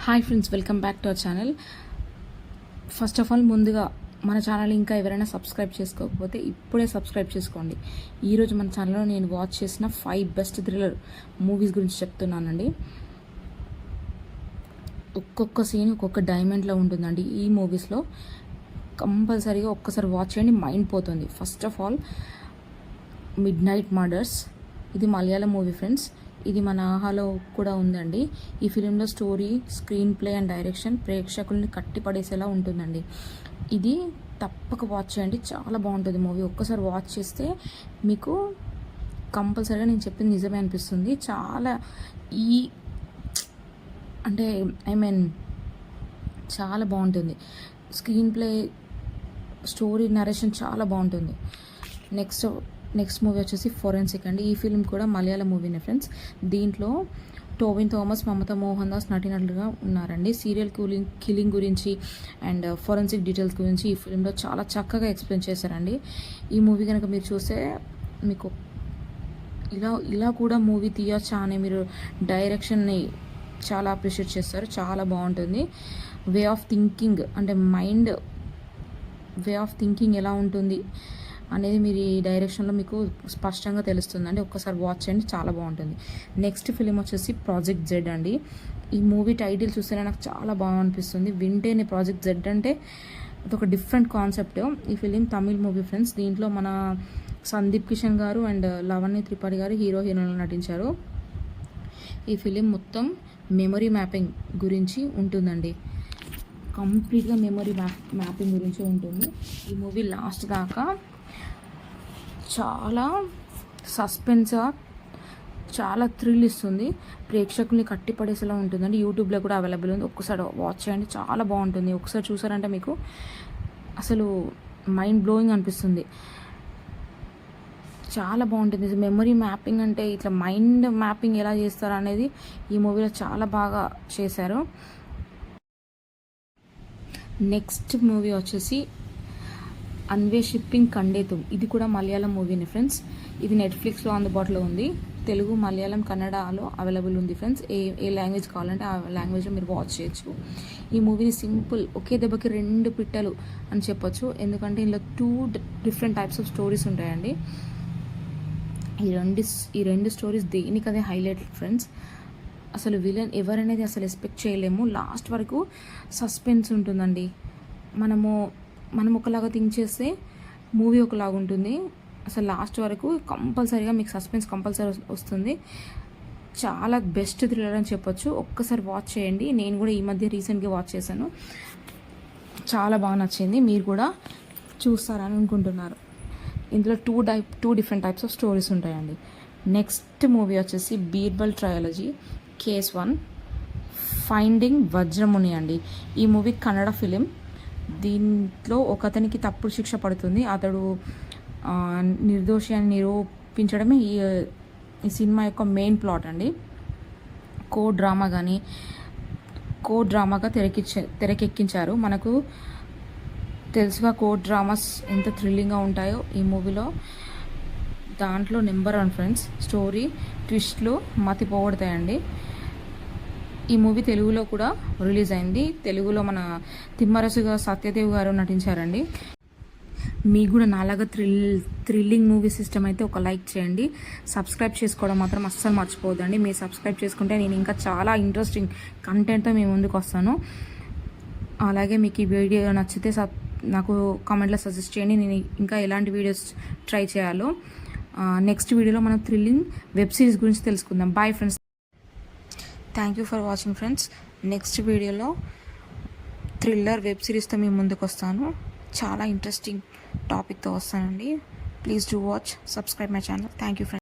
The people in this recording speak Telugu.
Hi friends, welcome back to our channel. First of all ముందుగా మన ఛానల్ ఇంకా ఎవరైనా సబ్స్క్రైబ్ చేసుకోకపోతే ఇప్పుడే సబ్స్క్రైబ్ చేసుకోండి. ఈరోజు మన ఛానల్లో నేను వాచ్ చేసిన 5 బెస్ట్ థ్రిల్లర్ మూవీస్ గురించి చెప్తున్నానండి. ఒక్కొక్క సీన్ ఒక్కొక్క డైమండ్లో ఉంటుందండి. ఈ మూవీస్లో కంపల్సరీగా ఒక్కసారి వాచ్ చేయండి, మైండ్ పోతుంది. First of all mid night murders. ఇది మలయాళం మూవీ ఫ్రెండ్స్. ఇది మన ఆహాలో కూడా ఉందండి. ఈ ఫిలింలో story, screenplay and direction ప్రేక్షకుల్ని కట్టిపడేసేలా ఉంటుందండి. ఇది తప్పక వాచ్ చేయండి, చాలా బాగుంటుంది మూవీ. ఒక్కసారి వాచ్ చేస్తే మీకు కంపల్సరీగా నేను చెప్పింది నిజమే అనిపిస్తుంది. చాలా అంటే చాలా బాగుంటుంది. స్క్రీన్ ప్లే, స్టోరీ, నరేషన్ చాలా బాగుంటుంది. నెక్స్ట్ మూవీ వచ్చేసి ఫోరెన్సిక్ అండి. ఈ ఫిలిం కూడా మలయాళం మూవీనే ఫ్రెండ్స్. దీంట్లో టోవిన్ థామస్, మమతా మోహన్ దాస్ నటినట్లుగా ఉన్నారండి. సీరియల్ కిల్లింగ్ గురించి అండ్ ఫోరెన్సిక్ డీటెయిల్స్ గురించి ఈ ఫిలింలో చాలా చక్కగా ఎక్స్ప్లెయిన్ చేశారండి. ఈ మూవీ కనుక మీరు చూస్తే మీకు ఇలా కూడా మూవీ తీయొచ్చా అని మీరు డైరెక్షన్ని చాలా అప్రిషియేట్ చేస్తారు. చాలా బాగుంటుంది. వే ఆఫ్ థింకింగ్ అంటే మైండ్ వే ఆఫ్ థింకింగ్ ఎలా ఉంటుంది అనేది మీరు ఈ డైరెక్షన్లో మీకు స్పష్టంగా తెలుస్తుందండి. ఒక్కసారి వాచ్ చేయండి, చాలా బాగుంటుంది. నెక్స్ట్ ఫిలిం వచ్చేసి ప్రాజెక్ట్ జెడ్ అండి. ఈ మూవీ టైటిల్ చూస్తేనే నాకు చాలా బాగా అనిపిస్తుంది. వింటేనే ప్రాజెక్ట్ జెడ్ అంటే అదొక డిఫరెంట్ కాన్సెప్ట్. ఈ ఫిలిం తమిళ్ మూవీ ఫ్రెండ్స్. దీంట్లో మన సందీప్ కిషన్ గారు అండ్ లవణ్య త్రిపాఠి గారు హీరోయిన్లు నటించారు. ఈ ఫిలిం మొత్తం మెమరీ మ్యాపింగ్ గురించి ఉంటుందండి. కంప్లీట్గా మెమరీ మ్యాపింగ్ గురించి ఉంటుంది. ఈ మూవీ లాస్ట్ దాకా చాలా సస్పెన్స్గా, చాలా థ్రిల్ ఇస్తుంది. ప్రేక్షకుల్ని కట్టిపడేసేలా ఉంటుందండి. యూట్యూబ్లో కూడా అవైలబుల్ ఉంది. ఒక్కసారి వాచ్ చేయండి, చాలా బాగుంటుంది. ఒకసారి చూసారంటే మీకు అసలు మైండ్ బ్లోయింగ్ అనిపిస్తుంది. చాలా బాగుంటుంది. మెమరీ మ్యాపింగ్ అంటే ఇట్లా మైండ్ మ్యాపింగ్ ఎలా చేస్తారు అనేది ఈ మూవీలో చాలా బాగా చేశారు. నెక్స్ట్ మూవీ వచ్చేసి అన్వేషిప్పింగ్ కండేతుం. ఇది కూడా మలయాళం మూవీని ఫ్రెండ్స్. ఇది నెట్ఫ్లిక్స్లో అందుబాటులో ఉంది. తెలుగు, మలయాళం, కన్నడలో అవైలబుల్ ఉంది ఫ్రెండ్స్. ఏ లాంగ్వేజ్ కావాలంటే ఆ లాంగ్వేజ్లో మీరు వాచ్ చేయొచ్చు. ఈ మూవీని సింపుల్, ఒకే దెబ్బకి 2 పిట్టలు అని చెప్పొచ్చు. ఎందుకంటే ఇందులో 2 డిఫరెంట్ టైప్స్ ఆఫ్ స్టోరీస్ ఉంటాయండి. ఈ రెండు స్టోరీస్ దేనికదే హైలైట్ ఫ్రెండ్స్. అసలు విలన్ ఎవరనేది అసలు ఎక్స్పెక్ట్ చేయలేము. లాస్ట్ వరకు సస్పెన్స్ ఉంటుందండి. మనం ఒకలాగా థింక్ చేస్తే మూవీ ఒకలాగా ఉంటుంది. అసలు లాస్ట్ వరకు కంపల్సరీగా మీకు సస్పెన్స్ కంపల్సరీ వస్తుంది. చాలా బెస్ట్ థ్రిల్లర్ అని చెప్పొచ్చు. ఒక్కసారి వాచ్ చేయండి. నేను కూడా ఈ మధ్య రీసెంట్గా వాచ్ చేశాను, చాలా బాగా నచ్చింది. మీరు కూడా చూస్తారని అనుకుంటున్నారు. ఇందులో 2 డిఫరెంట్ టైప్స్ ఆఫ్ స్టోరీస్ ఉంటాయండి. నెక్స్ట్ మూవీ వచ్చేసి బీర్బల్ ట్రయాలజీ కేస్ 1 ఫైండింగ్ వజ్రముని అండి. ఈ మూవీ కన్నడ ఫిలిం. దీంట్లో ఒకతనికి తప్పుడు శిక్ష పడుతుంది. అతడు నిర్దోషి అని నిరూపించడమే ఈ సినిమా యొక్క మెయిన్ ప్లాట్ అండి. కోర్ట్ డ్రామాగా తెరకెక్కించారు. మనకు తెలుసుగా కోర్ట్ డ్రామాస్ ఎంత థ్రిల్లింగ్గా ఉంటాయో ఈ మూవీలో. దాంట్లో నెంబర్ 1 ఫ్రెండ్స్. స్టోరీ ట్విస్ట్లు మతిపోగొడతాయండి. ఈ మూవీ తెలుగులో కూడా రిలీజ్ అయింది. తెలుగులో మన తిమ్మరసుగా సత్యదేవ్ గారు నటించారండి. మీకు కూడా నాలాగా థ్రిల్లింగ్ మూవీ సిస్టమ్ అయితే ఒక లైక్ చేయండి. సబ్స్క్రైబ్ చేసుకోవడం మాత్రం అస్సలు మర్చిపోవద్దండి. మీరు సబ్స్క్రైబ్ చేసుకుంటే నేను ఇంకా చాలా ఇంట్రెస్టింగ్ కంటెంట్తో మీ ముందుకు వస్తాను. అలాగే మీకు ఈ వీడియో నచ్చితే నాకు కామెంట్లో సజెస్ట్ చేయండి, నేను ఇంకా ఎలాంటి వీడియోస్ ట్రై చేయాలో. నెక్స్ట్ వీడియోలో మనం థ్రిల్లింగ్ వెబ్ సిరీస్ గురించి తెలుసుకుందాం. Bye friends, thank you for watching friends. Next వీడియోలో థ్రిల్లర్ వెబ్ సిరీస్తో మీ ముందుకు వస్తాను. చాలా ఇంట్రెస్టింగ్ టాపిక్తో వస్తానండి. Please do watch, subscribe my channel. Thank you friends.